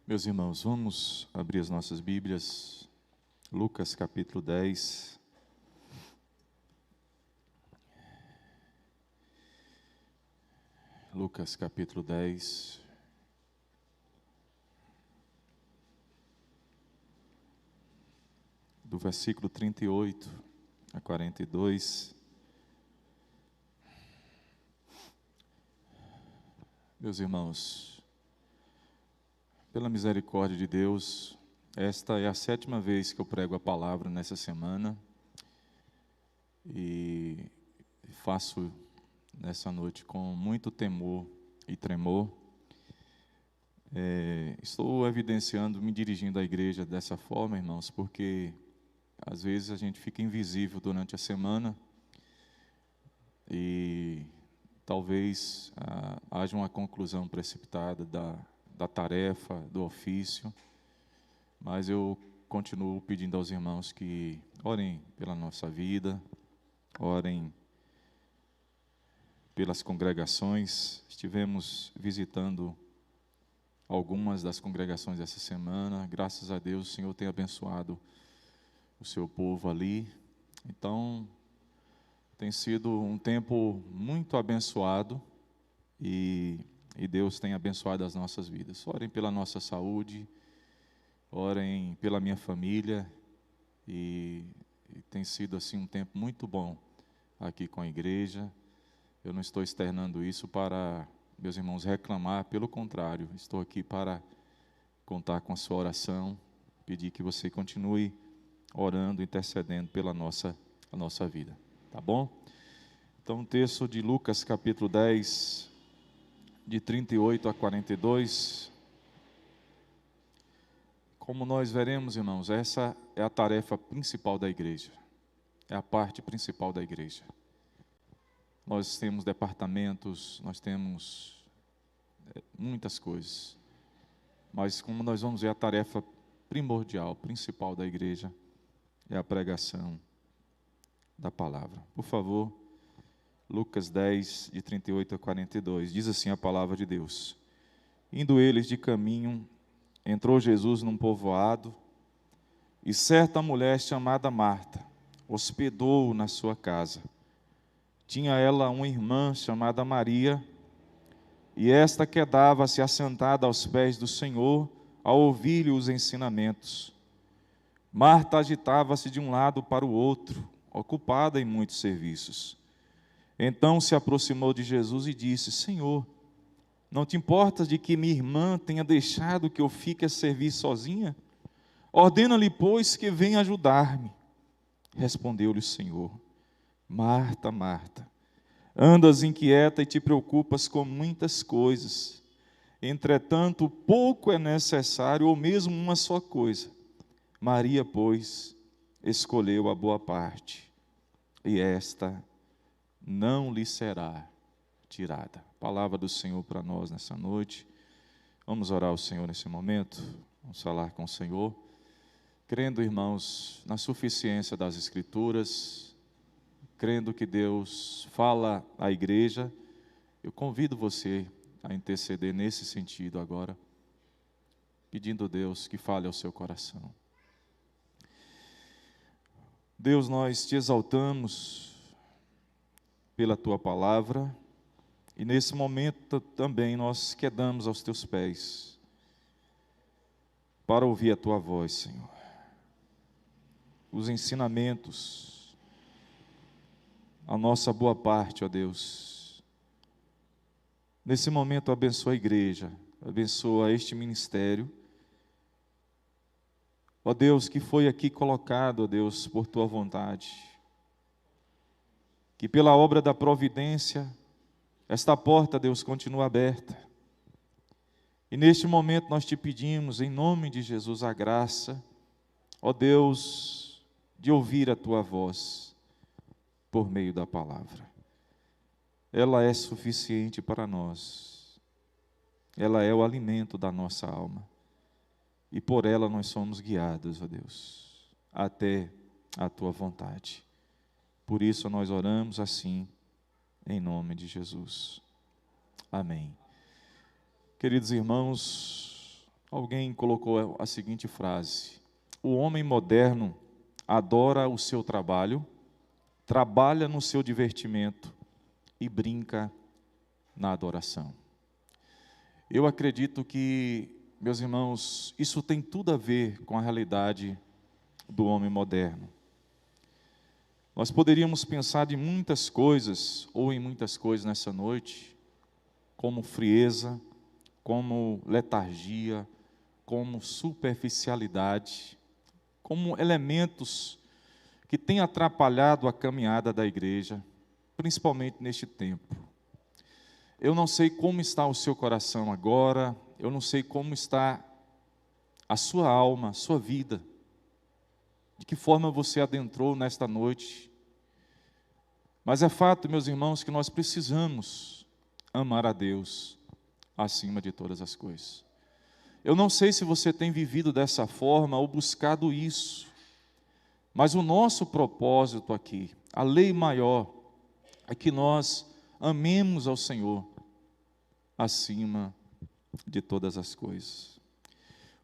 Meus irmãos, vamos abrir as nossas Bíblias, Lucas capítulo 10. Lucas capítulo 10. Do versículo 38 a 42. Meus irmãos, pela misericórdia de Deus, esta é a 7ª vez que eu prego a palavra nessa semana e faço nessa noite com muito temor e tremor. Estou evidenciando, me dirigindo à igreja dessa forma, irmãos, porque às vezes a gente fica invisível durante a semana e talvez haja uma conclusão precipitada da tarefa, do ofício, mas eu continuo pedindo aos irmãos que orem pela nossa vida, orem pelas congregações. Estivemos visitando algumas das congregações essa semana, graças a Deus o Senhor tem abençoado o seu povo ali, então tem sido um tempo muito abençoado e Deus tem abençoado as nossas vidas. Orem pela nossa saúde, orem pela minha família e tem sido assim um tempo muito bom aqui com a igreja. Eu não estou externando isso para meus irmãos reclamar, pelo contrário, estou aqui para contar com a sua oração, pedir que você continue orando, intercedendo pela a nossa vida, tá bom? Então, o texto de Lucas capítulo 10, de 38 a 42, como nós veremos, irmãos, essa é a tarefa principal da igreja, é a parte principal da igreja. Nós temos departamentos, nós temos muitas coisas, mas como nós vamos ver, a tarefa primordial, principal da igreja é a pregação da palavra. Por favor, Lucas 10, de 38 a 42, diz assim a palavra de Deus: Indo eles de caminho, entrou Jesus num povoado, e certa mulher chamada Marta hospedou-o na sua casa. Tinha ela uma irmã chamada Maria, e esta quedava-se assentada aos pés do Senhor, a ouvir-lhe os ensinamentos. Marta agitava-se de um lado para o outro, ocupada em muitos serviços. Então se aproximou de Jesus e disse: Senhor, não te importas de que minha irmã tenha deixado que eu fique a servir sozinha? Ordena-lhe, pois, que venha ajudar-me. Respondeu-lhe o Senhor: Marta, Marta, andas inquieta e te preocupas com muitas coisas. Entretanto, pouco é necessário, ou mesmo uma só coisa. Maria, pois, escolheu a boa parte, e esta não lhe será tirada. Palavra do Senhor para nós nessa noite. Vamos orar ao Senhor nesse momento, vamos falar com o Senhor, crendo, irmãos, na suficiência das Escrituras, crendo que Deus fala à igreja. Eu convido você a interceder nesse sentido agora, pedindo a Deus que fale ao seu coração. Deus, nós te exaltamos pela tua palavra, e nesse momento também nós quedamos aos teus pés, para ouvir a tua voz, Senhor. Os ensinamentos, a nossa boa parte, ó Deus. Nesse momento abençoa a igreja, abençoa este ministério, ó Deus, que foi aqui colocado, ó Deus, por tua vontade. Que pela obra da providência, esta porta, Deus, continua aberta. E neste momento nós te pedimos, em nome de Jesus, a graça, ó Deus, de ouvir a tua voz por meio da palavra. Ela é suficiente para nós. Ela é o alimento da nossa alma. E por ela nós somos guiados, ó Deus, até a tua vontade. Por isso nós oramos assim, em nome de Jesus. Amém. Queridos irmãos, Alguém colocou a seguinte frase: o homem moderno adora o seu trabalho, trabalha no seu divertimento e brinca na adoração. Eu acredito que, meus irmãos, isso tem tudo a ver com a realidade do homem moderno. Nós poderíamos pensar de muitas coisas, ou em muitas coisas nessa noite, como frieza, como letargia, como superficialidade, como elementos que têm atrapalhado a caminhada da igreja, principalmente neste tempo. Eu não sei como está o seu coração agora, eu não sei como está a sua alma, a sua vida, de que forma você adentrou nesta noite. Mas é fato, meus irmãos, que nós precisamos amar a Deus acima de todas as coisas. Eu não sei se você tem vivido dessa forma ou buscado isso, mas o nosso propósito aqui, a lei maior, é que nós amemos ao Senhor acima de todas as coisas.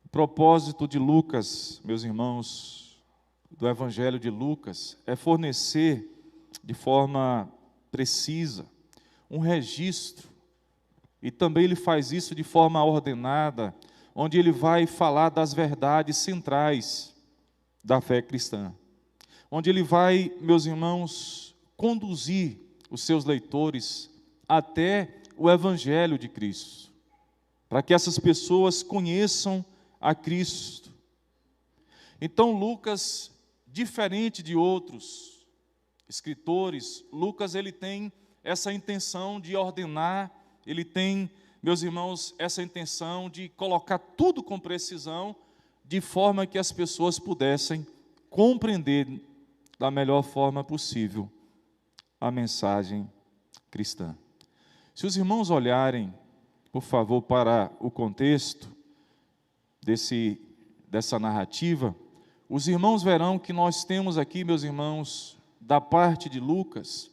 O propósito de Lucas, meus irmãos, do Evangelho de Lucas, é fornecer de forma precisa um registro, e também ele faz isso de forma ordenada, onde ele vai falar das verdades centrais da fé cristã, onde ele vai, meus irmãos, conduzir os seus leitores até o Evangelho de Cristo, para que essas pessoas conheçam a Cristo. Então Lucas, diferente de outros escritores, Lucas ele tem essa intenção de ordenar, ele tem, meus irmãos, essa intenção de colocar tudo com precisão, de forma que as pessoas pudessem compreender da melhor forma possível a mensagem cristã. Se os irmãos olharem, por favor, para o contexto dessa narrativa, os irmãos verão que nós temos aqui, meus irmãos, da parte de Lucas,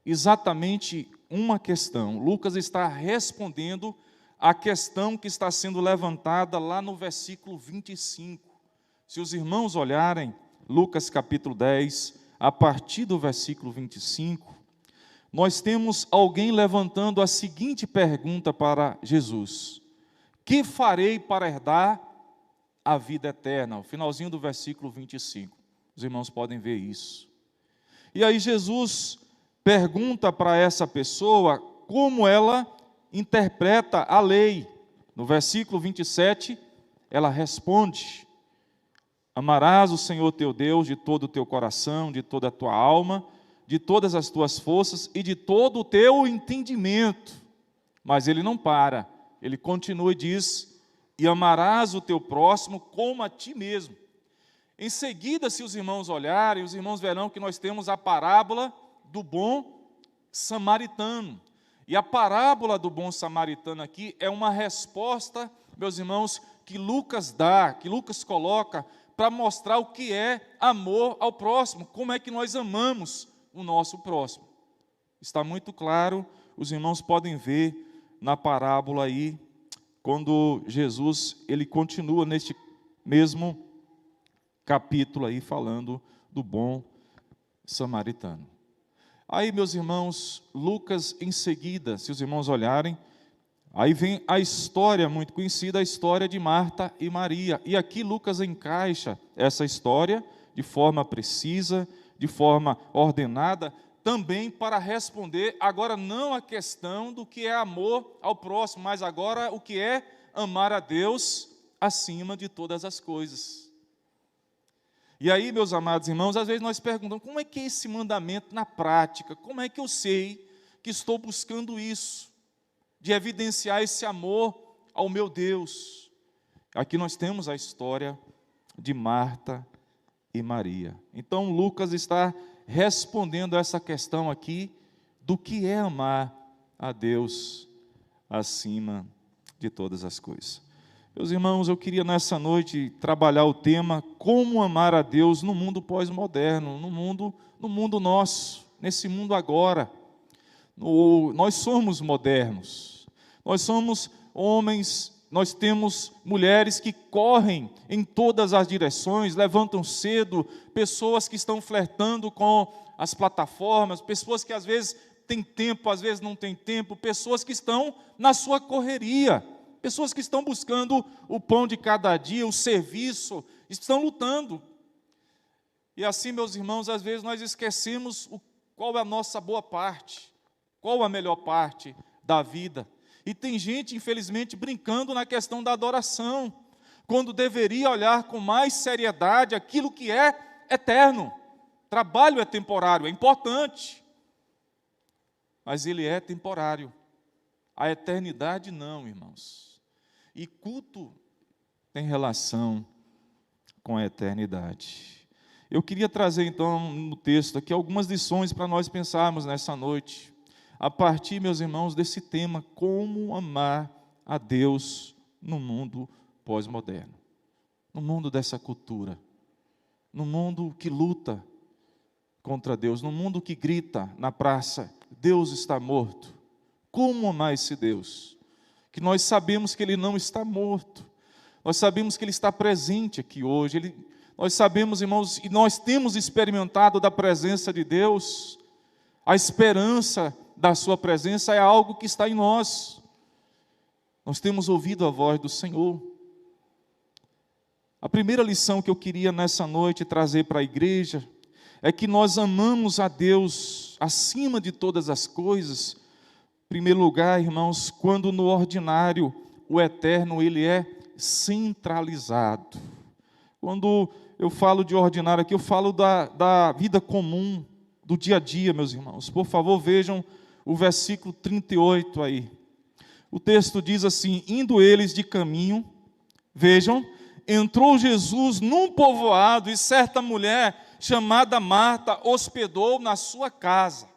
exatamente uma questão. Lucas está respondendo à questão que está sendo levantada lá no versículo 25. Se os irmãos olharem, Lucas capítulo 10, a partir do versículo 25, nós temos alguém levantando a seguinte pergunta para Jesus: que farei para herdar a vida eterna? O finalzinho do versículo 25. Os irmãos podem ver isso. E aí Jesus pergunta para essa pessoa como ela interpreta a lei. No versículo 27, ela responde: amarás o Senhor teu Deus de todo o teu coração, de toda a tua alma, de todas as tuas forças e de todo o teu entendimento. Mas ele não para, ele continua e diz: e amarás o teu próximo como a ti mesmo. Em seguida, se os irmãos olharem, os irmãos verão que nós temos a parábola do bom samaritano. E a parábola do bom samaritano aqui é uma resposta, meus irmãos, que Lucas dá, que Lucas coloca para mostrar o que é amor ao próximo, como é que nós amamos o nosso próximo. Está muito claro, os irmãos podem ver na parábola aí, quando Jesus, ele continua neste mesmo capítulo aí, falando do bom samaritano. Aí, meus irmãos, Lucas em seguida, se os irmãos olharem, aí vem a história muito conhecida, a história de Marta e Maria. E aqui Lucas encaixa essa história de forma precisa, de forma ordenada, também para responder agora não a questão do que é amor ao próximo, mas agora o que é amar a Deus acima de todas as coisas. E aí, meus amados irmãos, às vezes nós perguntamos, como é que é esse mandamento na prática? Como é que eu sei que estou buscando isso? De evidenciar esse amor ao meu Deus. Aqui nós temos a história de Marta e Maria. Então, Lucas está respondendo a essa questão aqui, do que é amar a Deus acima de todas as coisas. Meus irmãos, eu queria nessa noite trabalhar o tema como amar a Deus no mundo pós-moderno, no mundo nosso, nesse mundo agora. Nós somos modernos, nós somos homens, nós temos mulheres que correm em todas as direções, levantam cedo, pessoas que estão flertando com as plataformas, pessoas que às vezes têm tempo, às vezes não têm tempo, pessoas que estão na sua correria, pessoas que estão buscando o pão de cada dia, o serviço, estão lutando. E assim, meus irmãos, às vezes nós esquecemos qual é a nossa boa parte, qual a melhor parte da vida. E tem gente, infelizmente, brincando na questão da adoração, quando deveria olhar com mais seriedade aquilo que é eterno. Trabalho é temporário, é importante, mas ele é temporário. A eternidade não, irmãos. E culto tem relação com a eternidade. Eu queria trazer, então, no texto aqui, algumas lições para nós pensarmos nessa noite, a partir, meus irmãos, desse tema, como amar a Deus no mundo pós-moderno, no mundo dessa cultura, no mundo que luta contra Deus, no mundo que grita na praça, Deus está morto. Como amar esse Deus? Que nós sabemos que Ele não está morto, nós sabemos que Ele está presente aqui hoje, nós sabemos, irmãos, e nós temos experimentado da presença de Deus, a esperança da sua presença é algo que está em nós. Nós temos ouvido a voz do Senhor. A primeira lição que eu queria nessa noite trazer para a igreja é que nós amamos a Deus acima de todas as coisas. Em primeiro lugar, irmãos, quando no ordinário o eterno ele é centralizado. Quando eu falo de ordinário aqui, eu falo da vida comum, do dia a dia, meus irmãos. Por favor, vejam o versículo 38 aí. O texto diz assim: indo eles de caminho, vejam, entrou Jesus num povoado e certa mulher chamada Marta hospedou na sua casa.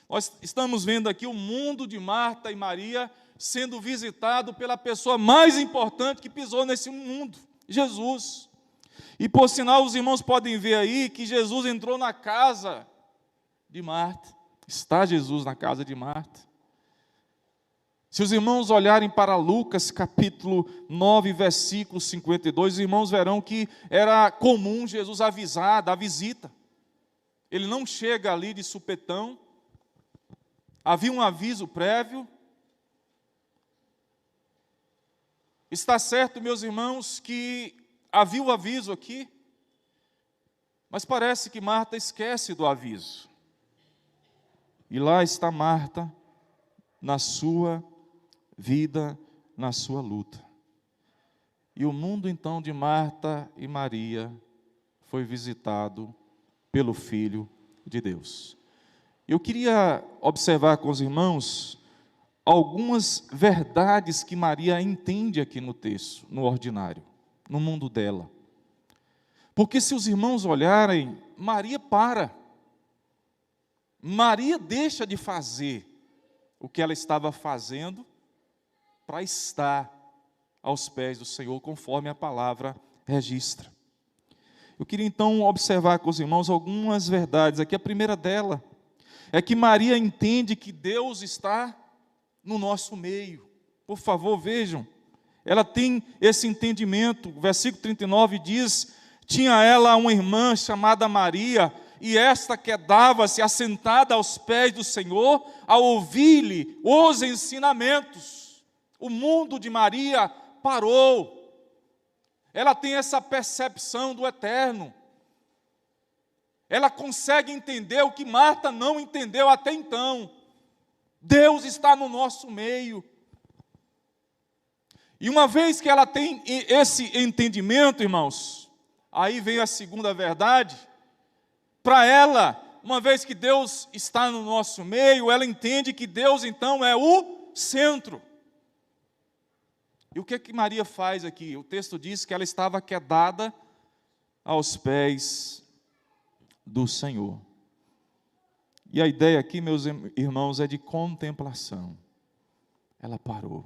Nós estamos vendo aqui o mundo de Marta e Maria sendo visitado pela pessoa mais importante que pisou nesse mundo, Jesus. E por sinal, os irmãos podem ver aí que Jesus entrou na casa de Marta. Está Jesus na casa de Marta. Se os irmãos olharem para Lucas capítulo 9, versículo 52, os irmãos verão que era comum Jesus avisar da visita. Ele não chega ali de supetão. Havia um aviso prévio. Está certo, meus irmãos, que havia o aviso aqui, mas parece que Marta esquece do aviso. E lá está Marta, na sua vida, na sua luta. E o mundo então de Marta e Maria foi visitado pelo Filho de Deus. Eu queria observar com os irmãos algumas verdades que Maria entende aqui no texto, no ordinário, no mundo dela. Porque se os irmãos olharem, Maria para. Maria deixa de fazer o que ela estava fazendo para estar aos pés do Senhor, conforme a palavra registra. Eu queria então observar com os irmãos algumas verdades aqui. A primeira dela é que Maria entende que Deus está no nosso meio. Por favor, vejam. Ela tem esse entendimento. O versículo 39 diz: tinha ela uma irmã chamada Maria, e esta quedava-se assentada aos pés do Senhor, a ouvir-lhe os ensinamentos. O mundo de Maria parou. Ela tem essa percepção do eterno. Ela consegue entender o que Marta não entendeu até então. Deus está no nosso meio. E uma vez que ela tem esse entendimento, irmãos, aí vem a segunda verdade. Para ela, uma vez que Deus está no nosso meio, ela entende que Deus então é o centro. E o que é que Maria faz aqui? O texto diz que ela estava quedada aos pés do Senhor. E a ideia aqui, meus irmãos, é de contemplação. Ela parou.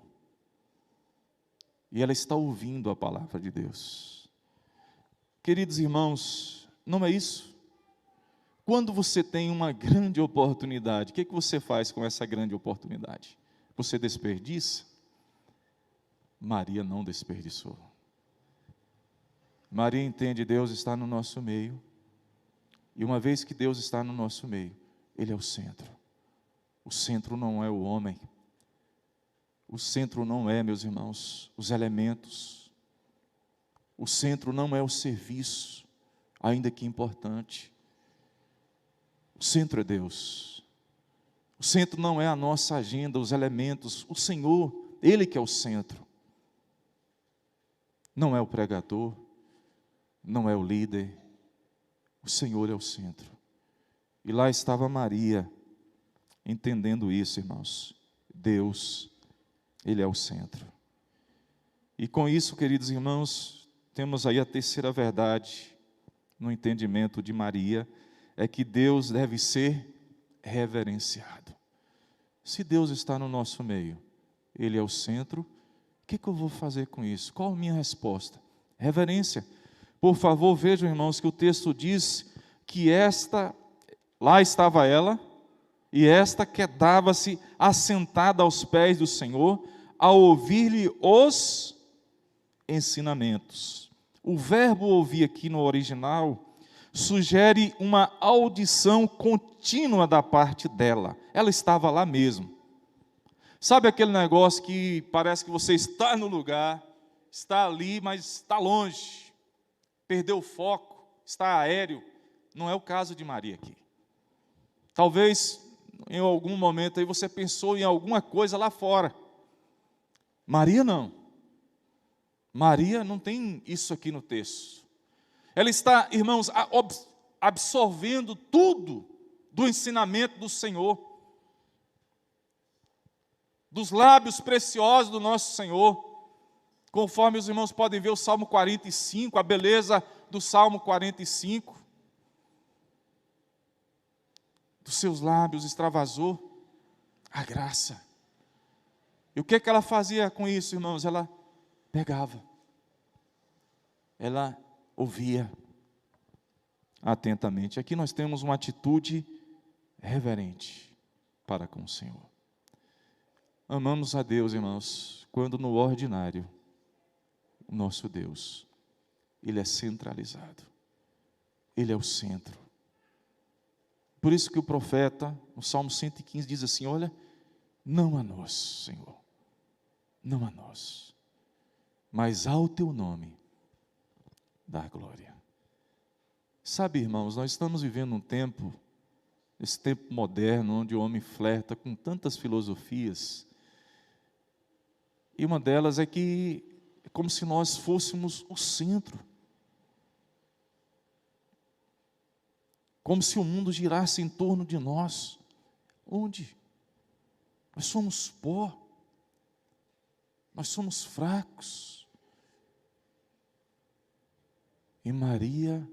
E ela está ouvindo a palavra de Deus. Queridos irmãos, não é isso? Quando você tem uma grande oportunidade, o que é que você faz com essa grande oportunidade? Você desperdiça? Maria não desperdiçou. Maria entende, Deus está no nosso meio, e uma vez que Deus está no nosso meio, Ele é o centro. O centro não é o homem, o centro não é, meus irmãos, os elementos, o centro não é o serviço, ainda que importante. O centro é Deus. O centro não é a nossa agenda, os elementos, o Senhor, Ele que é o centro. Não é o pregador, não é o líder, o Senhor é o centro. E lá estava Maria, entendendo isso, irmãos. Deus, Ele é o centro. E com isso, queridos irmãos, temos aí a terceira verdade no entendimento de Maria, é que Deus deve ser reverenciado. Se Deus está no nosso meio, Ele é o centro, o que eu vou fazer com isso? Qual a minha resposta? Reverência. Por favor, vejam, irmãos, que o texto diz que lá estava ela, e esta quedava-se assentada aos pés do Senhor, a ouvir-lhe os ensinamentos. O verbo ouvir aqui no original sugere uma audição contínua da parte dela. Ela estava lá mesmo. Sabe aquele negócio que parece que você está no lugar, está ali, mas está longe, perdeu o foco, está aéreo? Não é o caso de Maria aqui. Talvez em algum momento aí você pensou em alguma coisa lá fora. Maria não. Maria não tem isso aqui no texto. Ela está, irmãos, absorvendo tudo do ensinamento do Senhor, dos lábios preciosos do nosso Senhor, conforme os irmãos podem ver o Salmo 45, a beleza do Salmo 45, dos seus lábios extravasou a graça. E o que ela fazia com isso, irmãos? Ela pegava, ela ouvia atentamente. Aqui nós temos uma atitude reverente para com o Senhor. Amamos a Deus, irmãos, quando no ordinário, o nosso Deus, Ele é centralizado, Ele é o centro. Por isso que o profeta, no Salmo 115, diz assim: olha, não a nós, Senhor, não a nós, mas ao Teu nome dá glória. Sabe, irmãos, nós estamos vivendo um tempo, esse tempo moderno, onde o homem flerta com tantas filosofias, e uma delas é que é como se nós fôssemos o centro, como se o mundo girasse em torno de nós. Onde? Nós somos pó, nós somos fracos. E Maria,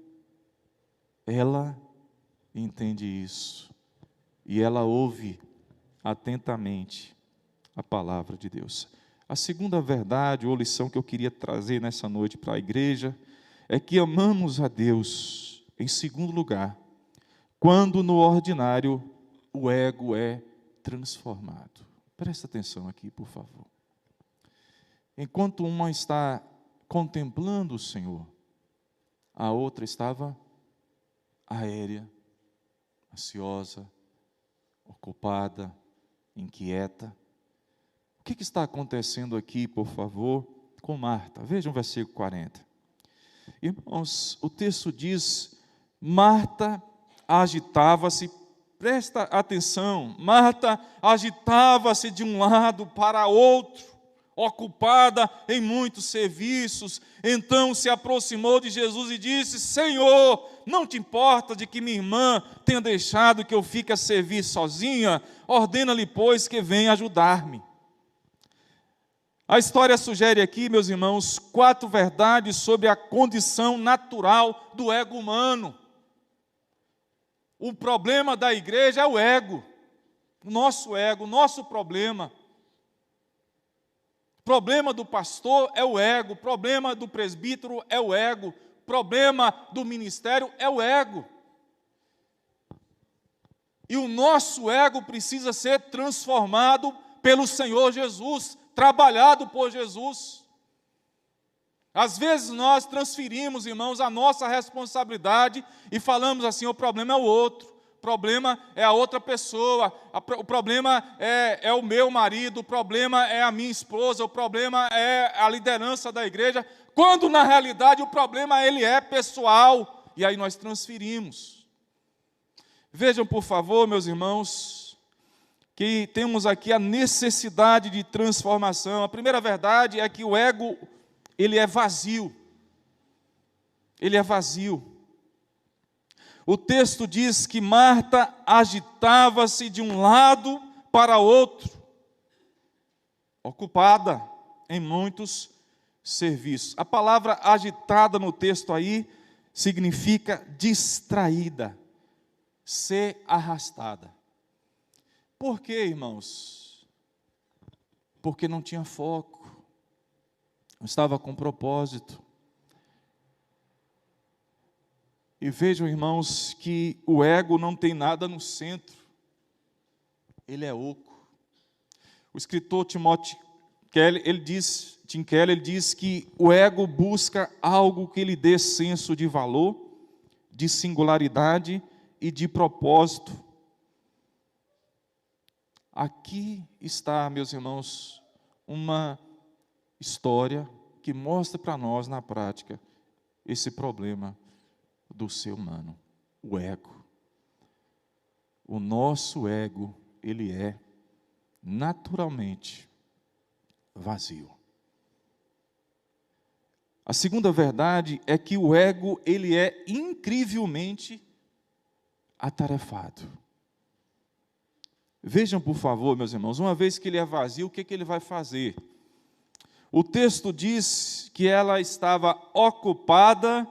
ela entende isso, e ela ouve atentamente a palavra de Deus. A segunda verdade ou lição que eu queria trazer nessa noite para a igreja é que amamos a Deus, em segundo lugar, quando no ordinário o ego é transformado. Presta atenção aqui, por favor. Enquanto uma está contemplando o Senhor, a outra estava aérea, ansiosa, ocupada, inquieta. O que está acontecendo aqui, por favor, com Marta? Vejam o versículo 40. Irmãos, o texto diz: Marta agitava-se, presta atenção, Marta agitava-se de um lado para outro, ocupada em muitos serviços. Então se aproximou de Jesus e disse: Senhor, não te importa de que minha irmã tenha deixado que eu fique a servir sozinha? Ordena-lhe, pois, que venha ajudar-me. A história sugere aqui, meus irmãos, 4 verdades sobre a condição natural do ego humano. O problema da igreja é o ego, o nosso problema. O problema do pastor é o ego, o problema do presbítero é o ego, o problema do ministério é o ego. E o nosso ego precisa ser transformado pelo Senhor Jesus, trabalhado por Jesus. Às vezes nós transferimos, irmãos, a nossa responsabilidade e falamos assim: o problema é o outro, o problema é a outra pessoa, o problema é o meu marido, o problema é a minha esposa, o problema é a liderança da igreja, quando na realidade o problema ele é pessoal, e aí nós transferimos. Vejam, por favor, meus irmãos, que temos aqui a necessidade de transformação. A primeira verdade é que o ego, ele é vazio. Ele é vazio. O texto diz que Marta agitava-se de um lado para outro, ocupada em muitos serviços. A palavra agitada no texto aí significa distraída, ser arrastada. Por quê, irmãos? Porque não tinha foco, não estava com propósito. E vejam, irmãos, que o ego não tem nada no centro, ele é oco. O escritor Tim Keller, ele diz que o ego busca algo que lhe dê senso de valor, de singularidade e de propósito. Aqui está, meus irmãos, uma história que mostra para nós na prática esse problema do ser humano, o ego. O nosso ego, ele é naturalmente vazio. A segunda verdade é que o ego, ele é incrivelmente atarefado. Vejam, por favor, meus irmãos, uma vez que ele é vazio, o que ele vai fazer? O texto diz que ela estava ocupada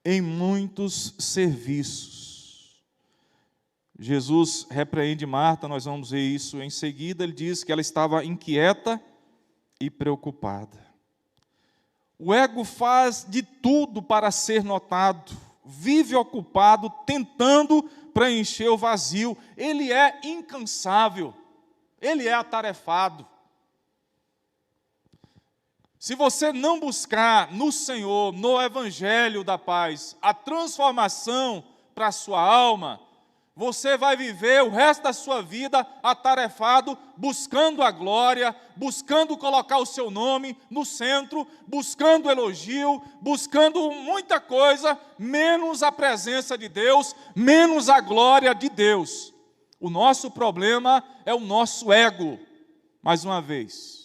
em muitos serviços. Jesus repreende Marta, nós vamos ver isso em seguida. Ele diz que ela estava inquieta e preocupada. O ego faz de tudo para ser notado, vive ocupado, tentando preencher o vazio. Ele é incansável, ele é atarefado. Se você não buscar no Senhor, no Evangelho da paz, a transformação para a sua alma, você vai viver o resto da sua vida atarefado, buscando a glória, buscando colocar o seu nome no centro, buscando elogio, buscando muita coisa, menos a presença de Deus, menos a glória de Deus. O nosso problema é o nosso ego, mais uma vez.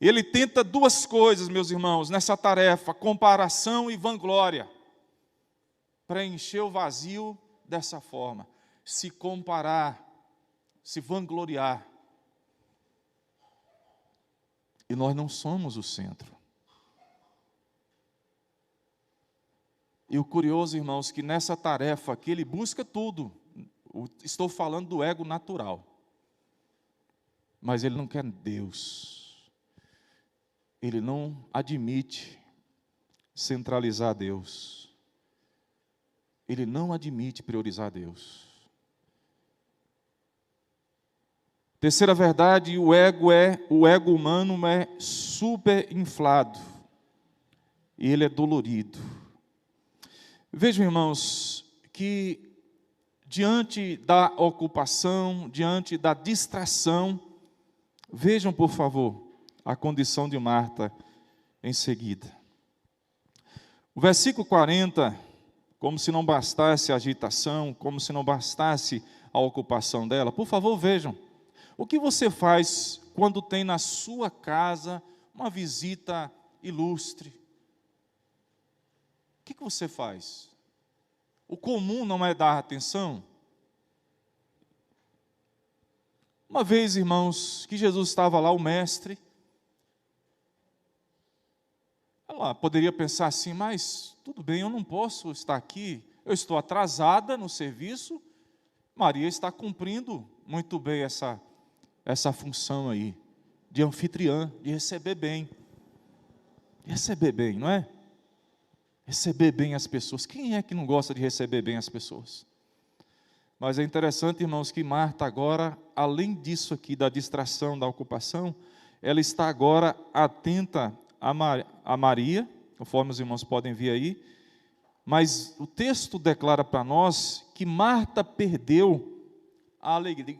Ele tenta duas coisas, meus irmãos, nessa tarefa: comparação e vanglória. Preencher o vazio dessa forma, se comparar, se vangloriar. E nós não somos o centro. E o curioso, irmãos, que nessa tarefa aqui ele busca tudo. Estou falando do ego natural. Mas ele não quer Deus. Ele não admite centralizar Deus. Ele não admite priorizar Deus. Terceira verdade, o ego humano é super inflado. E ele é dolorido. Vejam, irmãos, que diante da ocupação, diante da distração, vejam, por favor, a condição de Marta em seguida. O versículo 40, como se não bastasse a agitação, como se não bastasse a ocupação dela, por favor, vejam. O que você faz quando tem na sua casa uma visita ilustre? O que você faz? O comum não é dar atenção? Uma vez, irmãos, que Jesus estava lá, o mestre, ela poderia pensar assim: mas tudo bem, eu não posso estar aqui, eu estou atrasada no serviço. Maria está cumprindo muito bem essa função aí, de anfitriã, de receber bem. Receber bem, não é? Receber bem as pessoas. Quem é que não gosta de receber bem as pessoas? Mas é interessante, irmãos, que Marta agora, além disso aqui, da distração, da ocupação, ela está agora atenta a Maria, conforme os irmãos podem ver aí, mas o texto declara para nós que Marta perdeu a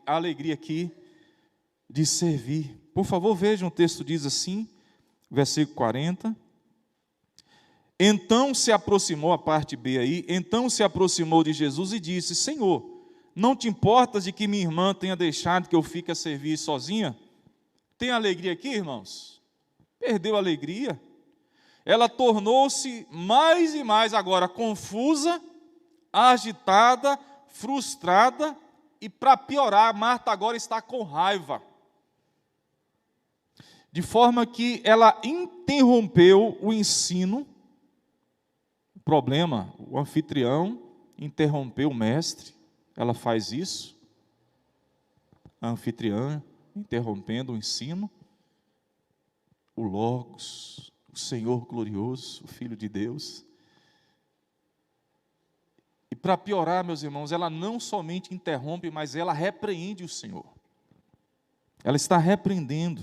alegria aqui de servir. Por favor, vejam, o texto diz assim, versículo 40. Então se aproximou, a parte B aí, então se aproximou de Jesus e disse: Senhor, não te importas de que minha irmã tenha deixado que eu fique a servir sozinha? Tem alegria aqui, irmãos? Perdeu a alegria. Ela tornou-se mais e mais agora confusa, agitada, frustrada, e para piorar, Marta agora está com raiva. De forma que ela interrompeu o ensino. O problema, o anfitrião interrompeu o mestre. Ela faz isso, a anfitriã, interrompendo o ensino, o Logos, o Senhor glorioso, o Filho de Deus. E para piorar, meus irmãos, ela não somente interrompe, mas ela repreende o Senhor. Ela está repreendendo.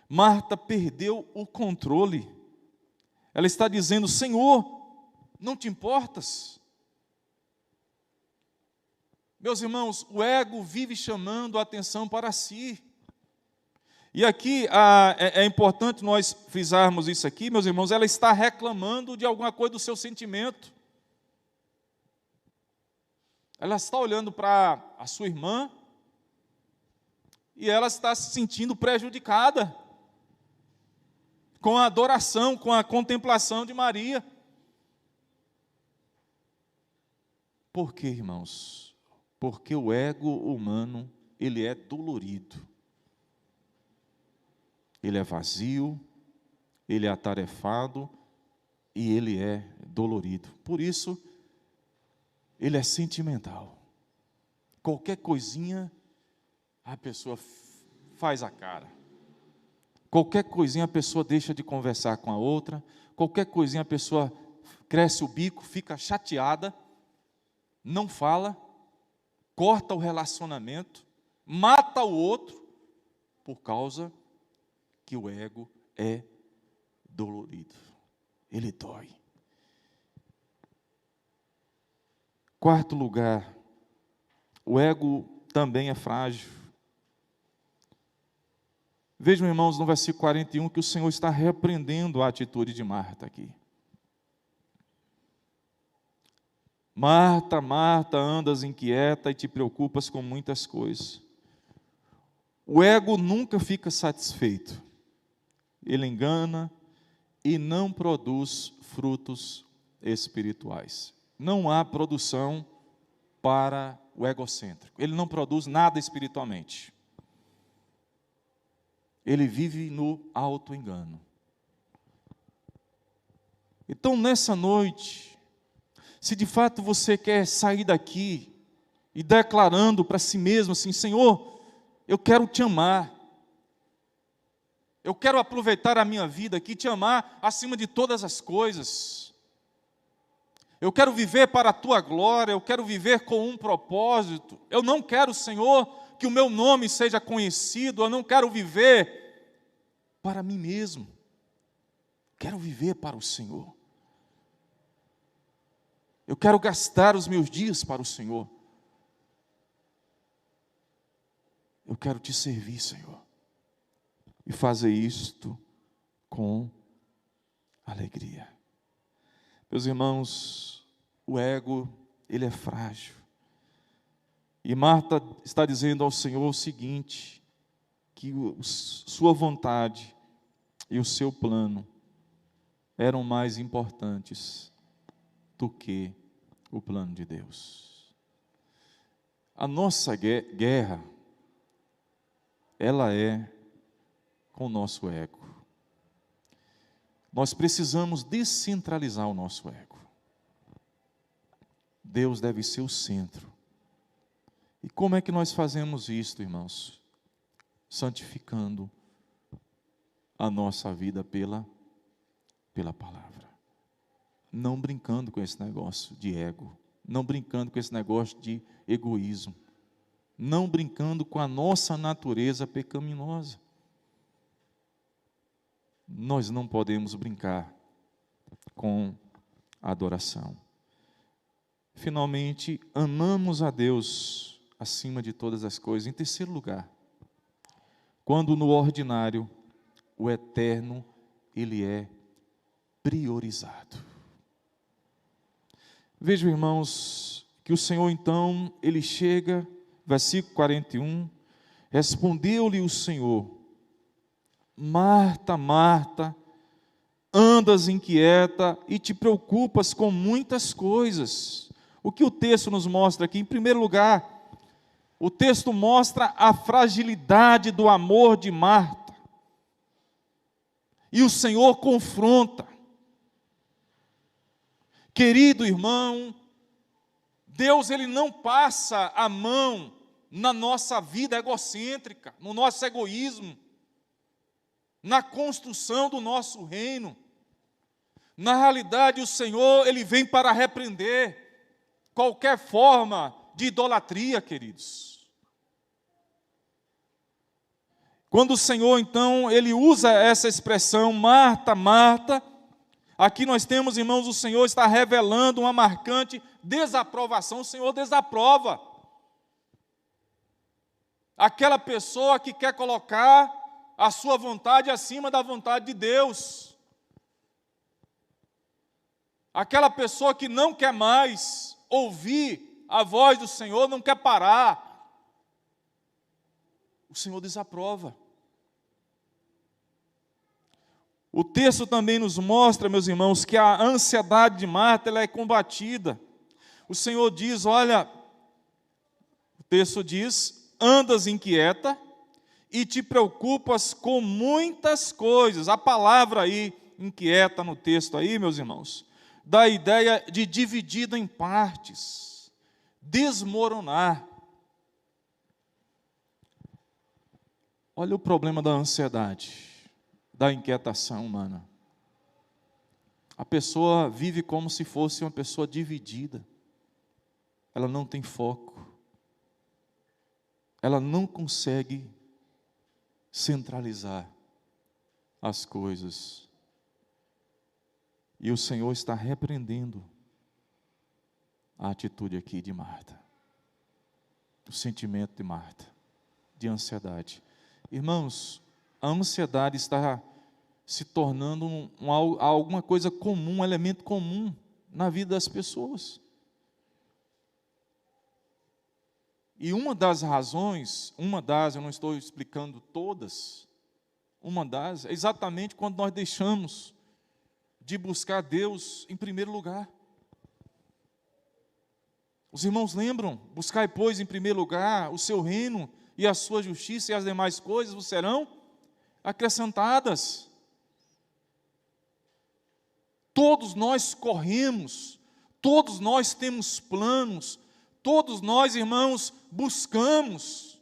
Marta perdeu o controle. Ela está dizendo: Senhor, não te importas? Meus irmãos, o ego vive chamando a atenção para si. E aqui é importante nós frisarmos isso aqui, meus irmãos, ela está reclamando de alguma coisa do seu sentimento. Ela está olhando para a sua irmã e ela está se sentindo prejudicada com a adoração, com a contemplação de Maria. Por quê, irmãos? Porque o ego humano, ele é dolorido. Ele é vazio, ele é atarefado e ele é dolorido. Por isso, ele é sentimental. Qualquer coisinha, a pessoa faz a cara. Qualquer coisinha, a pessoa deixa de conversar com a outra. Qualquer coisinha, a pessoa cresce o bico, fica chateada, não fala, corta o relacionamento, mata o outro, por causa que o ego é dolorido. Ele dói. Quarto lugar, o ego também é frágil. Vejam, irmãos, no versículo 41, que o Senhor está repreendendo a atitude de Marta aqui. Marta, Marta, andas inquieta e te preocupas com muitas coisas. O ego nunca fica satisfeito. Ele engana e não produz frutos espirituais. Não há produção para o egocêntrico. Ele não produz nada espiritualmente. Ele vive no auto-engano. Então, nessa noite, se de fato você quer sair daqui e declarando para si mesmo assim: Senhor, eu quero te amar. Eu quero aproveitar a minha vida aqui, te amar acima de todas as coisas. Eu quero viver para a tua glória, eu quero viver com um propósito. Eu não quero, Senhor, que o meu nome seja conhecido, eu não quero viver para mim mesmo. Quero viver para o Senhor. Eu quero gastar os meus dias para o Senhor. Eu quero te servir, Senhor. E fazer isto com alegria. Meus irmãos, o ego, ele é frágil. E Marta está dizendo ao Senhor o seguinte, que sua vontade e o seu plano eram mais importantes do que o plano de Deus. A nossa guerra, ela é com o nosso ego. Nós precisamos descentralizar o nosso ego. Deus deve ser o centro. E como é que nós fazemos isto, irmãos? Santificando a nossa vida pela palavra. Não brincando com esse negócio de ego. não brincando com esse negócio de egoísmo, não brincando com a nossa natureza pecaminosa. Nós não podemos brincar com a adoração. Finalmente, amamos a Deus acima de todas as coisas. Em terceiro lugar, quando no ordinário, o eterno, ele é priorizado. Vejam, irmãos, que o Senhor então, ele chega, versículo 41, respondeu-lhe o Senhor: Marta, Marta, andas inquieta e te preocupas com muitas coisas. O que o texto nos mostra aqui? Em primeiro lugar, o texto mostra a fragilidade do amor de Marta. E o Senhor confronta. Querido irmão, Deus ele não passa a mão na nossa vida egocêntrica, no nosso egoísmo, na construção do nosso reino. Na realidade, o Senhor ele vem para repreender qualquer forma de idolatria, queridos. Quando o Senhor, então, ele usa essa expressão, Marta, Marta, aqui nós temos, irmãos, o Senhor está revelando uma marcante desaprovação. O Senhor desaprova aquela pessoa que quer colocar a sua vontade acima da vontade de Deus. Aquela pessoa que não quer mais ouvir a voz do Senhor, não quer parar. O Senhor desaprova. O texto também nos mostra, meus irmãos, que a ansiedade de Marta ela é combatida. O Senhor diz, olha, o texto diz, andas inquieta e te preocupas com muitas coisas. A palavra aí, inquieta no texto aí, meus irmãos, dá a ideia de dividido em partes, desmoronar. Olha o problema da ansiedade, da inquietação humana. A pessoa vive como se fosse uma pessoa dividida. Ela não tem foco. Ela não consegue centralizar as coisas. E o Senhor está repreendendo a atitude aqui de Marta. O sentimento de Marta, de ansiedade. Irmãos, a ansiedade está se tornando alguma coisa comum, um elemento comum na vida das pessoas. E uma das razões, eu não estou explicando todas, uma das é exatamente quando nós deixamos de buscar Deus em primeiro lugar. Os irmãos lembram? Buscai, pois, em primeiro lugar o seu reino e a sua justiça, e as demais coisas vos serão acrescentadas. Todos nós corremos, todos nós temos planos, todos nós, irmãos, buscamos,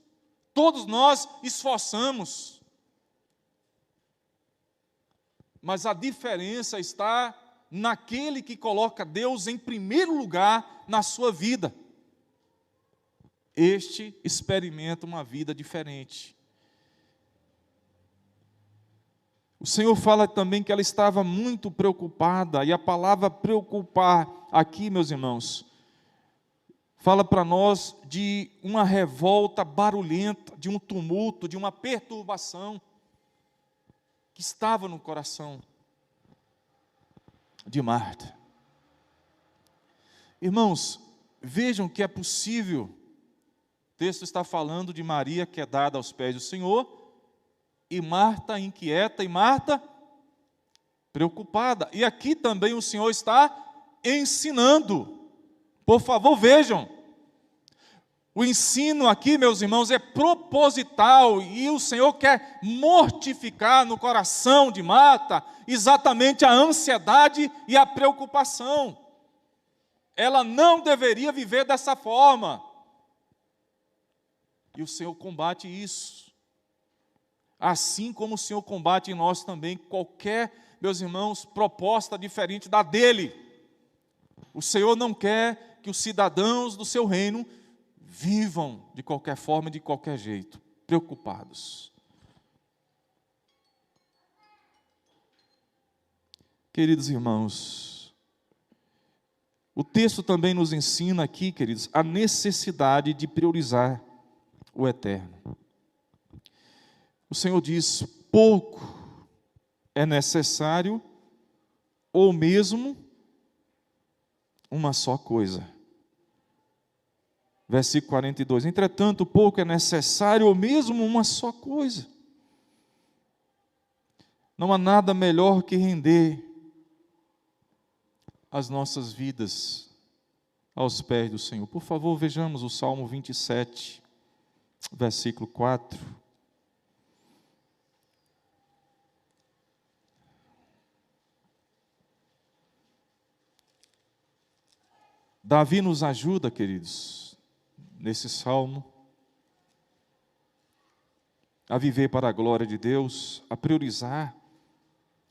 todos nós esforçamos. Mas a diferença está naquele que coloca Deus em primeiro lugar na sua vida. Este experimenta uma vida diferente. O Senhor fala também que ela estava muito preocupada, e a palavra preocupar aqui, meus irmãos, fala para nós de uma revolta barulhenta, de um tumulto, de uma perturbação que estava no coração de Marta. Irmãos, vejam que é possível, o texto está falando de Maria que é dada aos pés do Senhor, e Marta inquieta, e Marta preocupada. E aqui também o Senhor está ensinando. Por favor, vejam. O ensino aqui, meus irmãos, é proposital, e o Senhor quer mortificar no coração de Marta exatamente a ansiedade e a preocupação. Ela não deveria viver dessa forma. E o Senhor combate isso. Assim como o Senhor combate em nós também qualquer, meus irmãos, proposta diferente da dele. O Senhor não quer que os cidadãos do seu reino vivam de qualquer forma, de qualquer jeito, preocupados. Queridos irmãos, o texto também nos ensina aqui, queridos, a necessidade de priorizar o eterno. O Senhor diz: pouco é necessário, ou mesmo uma só coisa. Versículo 42. Entretanto, pouco é necessário, ou mesmo uma só coisa. Não há nada melhor que render as nossas vidas aos pés do Senhor. Por favor, vejamos o Salmo 27, versículo 4. Davi nos ajuda, queridos, nesse salmo, a viver para a glória de Deus, a priorizar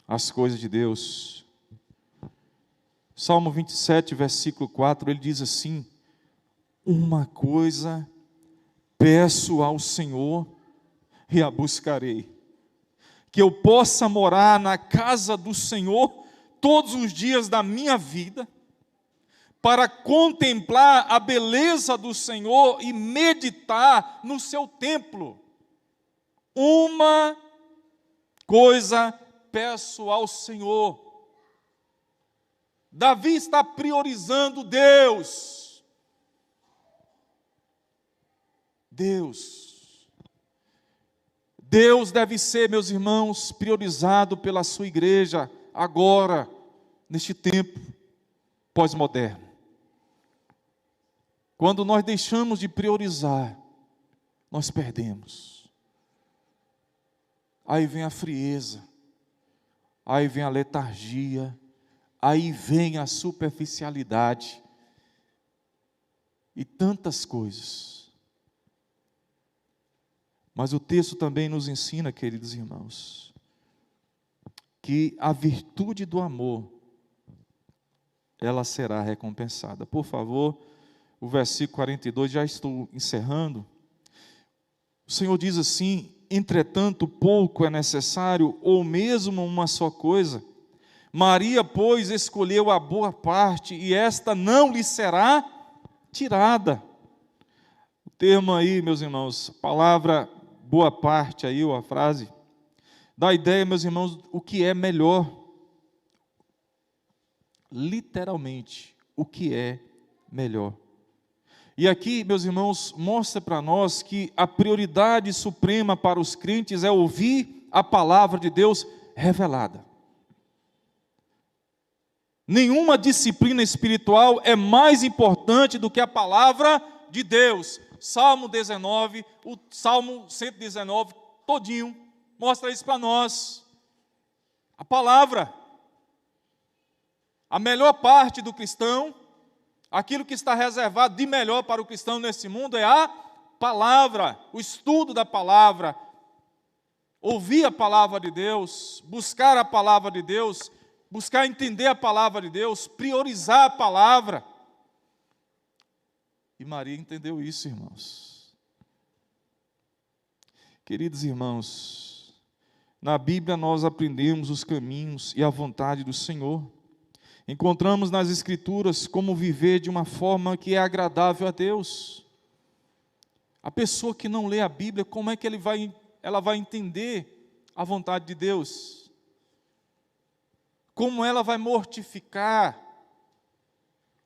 as coisas de Deus. Salmo 27, versículo 4, ele diz assim: uma coisa peço ao Senhor e a buscarei, que eu possa morar na casa do Senhor todos os dias da minha vida, para contemplar a beleza do Senhor e meditar no seu templo. Uma coisa peço ao Senhor. Davi está priorizando Deus. Deus deve ser, meus irmãos, priorizado pela sua igreja agora, neste tempo pós-moderno. Quando nós deixamos de priorizar, nós perdemos. Aí vem a frieza, aí vem a letargia, aí vem a superficialidade e tantas coisas. Mas o texto também nos ensina, queridos irmãos, que a virtude do amor, ela será recompensada. Por favor, o versículo 42, já estou encerrando. O Senhor diz assim: entretanto, pouco é necessário, ou mesmo uma só coisa. Maria, pois, escolheu a boa parte, e esta não lhe será tirada. O termo aí, meus irmãos, a palavra boa parte aí, ou a frase, dá a ideia, meus irmãos, o que é melhor. Literalmente, o que é melhor. E aqui, meus irmãos, mostra para nós que a prioridade suprema para os crentes é ouvir a palavra de Deus revelada. Nenhuma disciplina espiritual é mais importante do que a palavra de Deus. Salmo 19, o Salmo 119, todinho, mostra isso para nós. A palavra. A melhor parte do cristão, aquilo que está reservado de melhor para o cristão nesse mundo é a palavra, o estudo da palavra, ouvir a palavra de Deus, buscar a palavra de Deus, buscar entender a palavra de Deus, priorizar a palavra. E Maria entendeu isso, irmãos. Queridos irmãos, na Bíblia nós aprendemos os caminhos e a vontade do Senhor. Encontramos nas Escrituras como viver de uma forma que é agradável a Deus. A pessoa que não lê a Bíblia, como é que ela vai entender a vontade de Deus? Como ela vai mortificar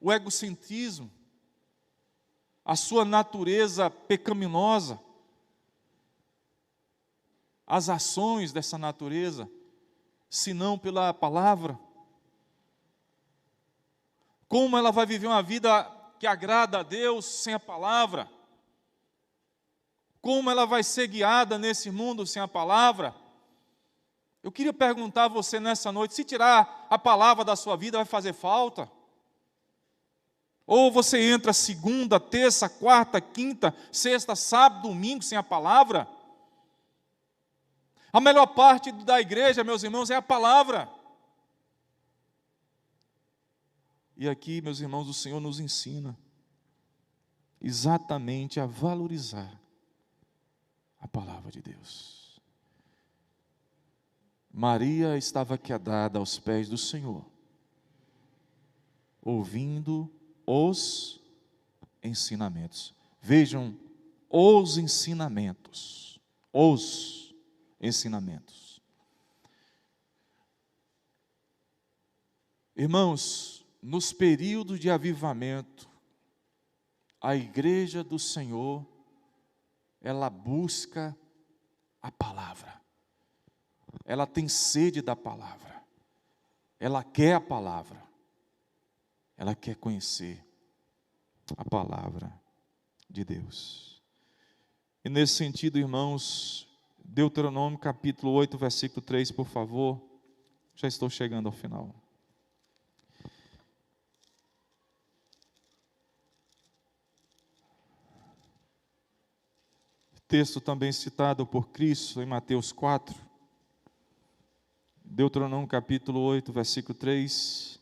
o egocentrismo, a sua natureza pecaminosa, as ações dessa natureza, se não pela palavra? Como ela vai viver uma vida que agrada a Deus sem a palavra? Como ela vai ser guiada nesse mundo sem a palavra? Eu queria perguntar a você nessa noite, se tirar a palavra da sua vida, vai fazer falta? Ou você entra segunda, terça, quarta, quinta, sexta, sábado, domingo sem a palavra? A melhor parte da igreja, meus irmãos, é a palavra. E aqui, meus irmãos, o Senhor nos ensina exatamente a valorizar a palavra de Deus. Maria estava quedada aos pés do Senhor, ouvindo os ensinamentos. Vejam, os ensinamentos. Os ensinamentos. Irmãos, nos períodos de avivamento, a igreja do Senhor, ela busca a palavra. Ela tem sede da palavra. Ela quer a palavra. Ela quer conhecer a palavra de Deus. E nesse sentido, irmãos, Deuteronômio capítulo 8, versículo 3, por favor. Já estou chegando ao final. Texto também citado por Cristo em Mateus 4. Deuteronômio capítulo 8, versículo 3.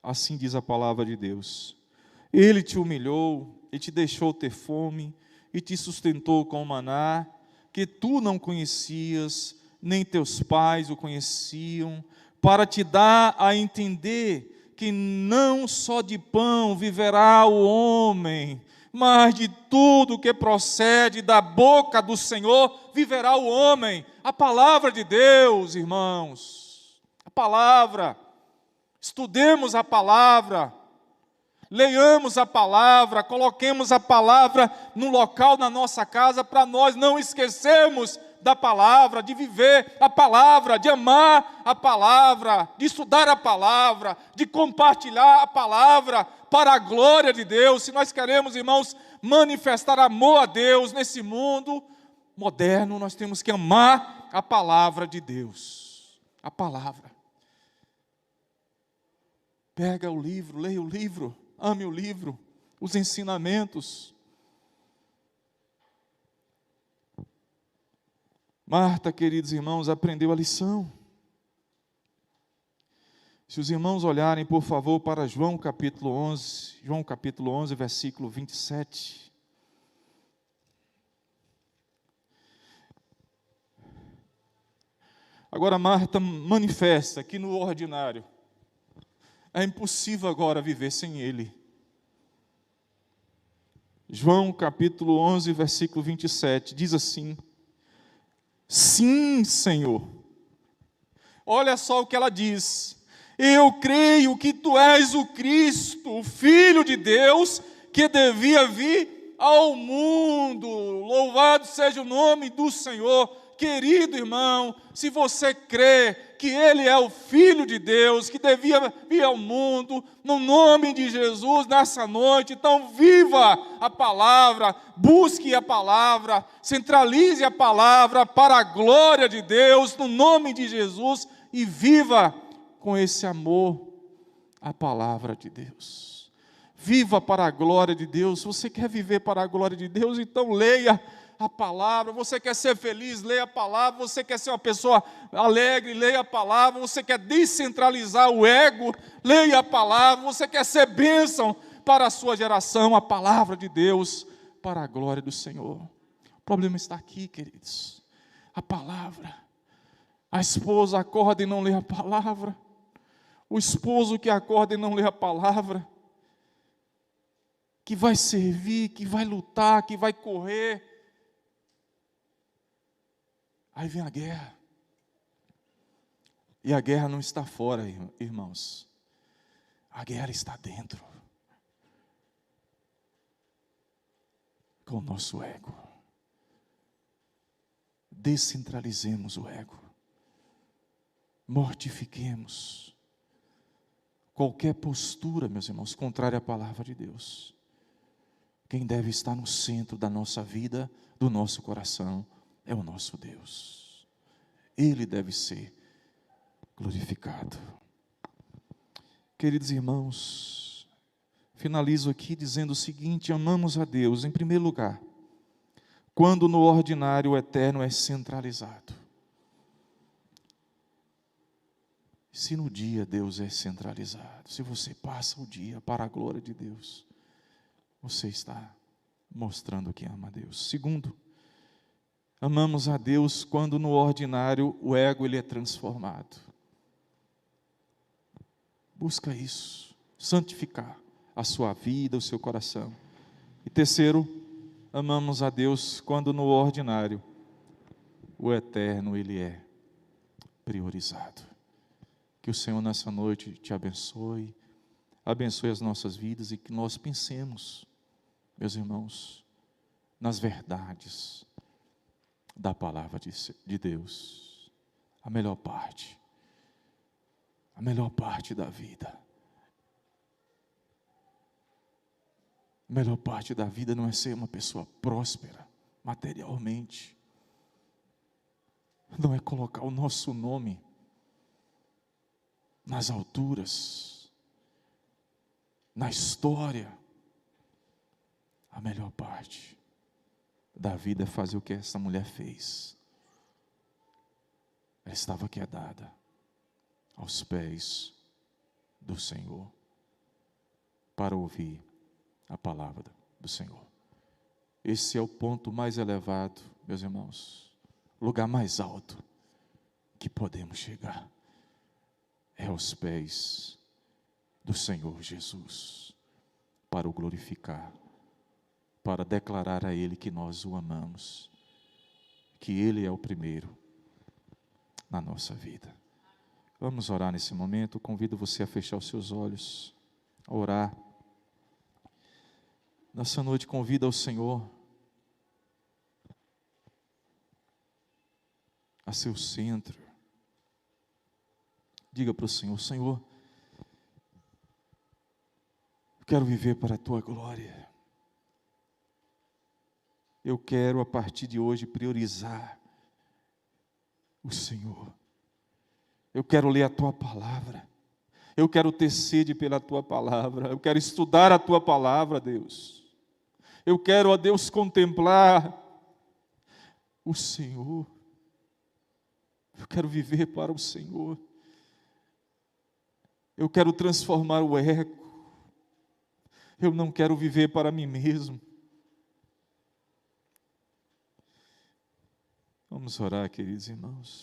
Assim diz a palavra de Deus: Ele te humilhou e te deixou ter fome e te sustentou com maná, que tu não conhecias, nem teus pais o conheciam, para te dar a entender que não só de pão viverá o homem, mas de tudo que procede da boca do Senhor viverá o homem. A palavra de Deus, irmãos, a palavra. Estudemos a palavra, leiamos a palavra, coloquemos a palavra no local na nossa casa para nós não esquecermos da palavra, de viver a palavra, de amar a palavra, de estudar a palavra, de compartilhar a palavra para a glória de Deus. Se nós queremos, irmãos, manifestar amor a Deus nesse mundo moderno, nós temos que amar a palavra de Deus. A palavra. Pega o livro, leia o livro, ame o livro, os ensinamentos. Marta, queridos irmãos, aprendeu a lição. Se os irmãos olharem, por favor, para João capítulo 11, versículo 27. Agora Marta manifesta que no ordinário é impossível agora viver sem Ele. João capítulo 11, versículo 27, diz assim: Sim, Senhor. Olha só o que ela diz: Eu creio que Tu és o Cristo, o Filho de Deus, que devia vir ao mundo. Louvado seja o nome do Senhor. Querido irmão, se você crê que Ele é o Filho de Deus, que devia vir ao mundo, no nome de Jesus, nessa noite, então viva a palavra, busque a palavra, centralize a palavra para a glória de Deus, no nome de Jesus, e viva com esse amor a palavra de Deus. Viva para a glória de Deus. Se você quer viver para a glória de Deus, então leia a palavra. Você quer ser feliz, leia a palavra. Você quer ser uma pessoa alegre, leia a palavra. Você quer descentralizar o ego, leia a palavra. Você quer ser bênção para a sua geração, a palavra de Deus, para a glória do Senhor. O problema está aqui, queridos, a palavra. A esposa acorda e não lê a palavra, o esposo que acorda e não lê a palavra, que vai servir, que vai lutar, que vai correr. Aí vem a guerra. E a guerra não está fora, irmãos. A guerra está dentro. Com o nosso ego. Descentralizemos o ego. Mortifiquemos qualquer postura, meus irmãos, contrária à palavra de Deus. Quem deve estar no centro da nossa vida, do nosso coração, é o nosso Deus. Ele deve ser glorificado. Queridos irmãos, Finalizo aqui dizendo o seguinte: amamos a Deus, em primeiro lugar, quando no ordinário o eterno é centralizado. Se no dia Deus é centralizado, se você passa o dia para a glória de Deus, você está mostrando que ama a Deus. Segundo, amamos a Deus quando no ordinário o ego ele é transformado. Busca isso, santificar a sua vida, o seu coração. E terceiro, amamos a Deus quando no ordinário o eterno ele é priorizado. Que o Senhor nessa noite te abençoe, abençoe as nossas vidas e que nós pensemos, meus irmãos, nas verdades da palavra de Deus. A melhor parte da vida. A melhor parte da vida não é ser uma pessoa próspera materialmente. Não é colocar o nosso nome nas alturas, na história. A melhor parte da vida é fazer o que essa mulher fez. Ela estava quedada aos pés do Senhor para ouvir a palavra do Senhor. Esse é o ponto mais elevado, meus irmãos, o lugar mais alto que podemos chegar. É aos pés do Senhor Jesus, para o glorificar, para declarar a Ele que nós o amamos, que Ele é o primeiro na nossa vida. Vamos orar nesse momento. Convido você a fechar os seus olhos, a orar. Nessa noite convida ao Senhor a seu centro. Diga para o Senhor: Senhor, eu quero viver para a Tua glória. Eu quero a partir de hoje priorizar o Senhor. Eu quero ler a Tua palavra. Eu quero ter sede pela Tua palavra. Eu quero estudar a Tua palavra, Deus. Eu quero, ó Deus, contemplar o Senhor. Eu quero viver para o Senhor. Eu quero transformar o ego. Eu não quero viver para mim mesmo. Vamos orar, queridos irmãos.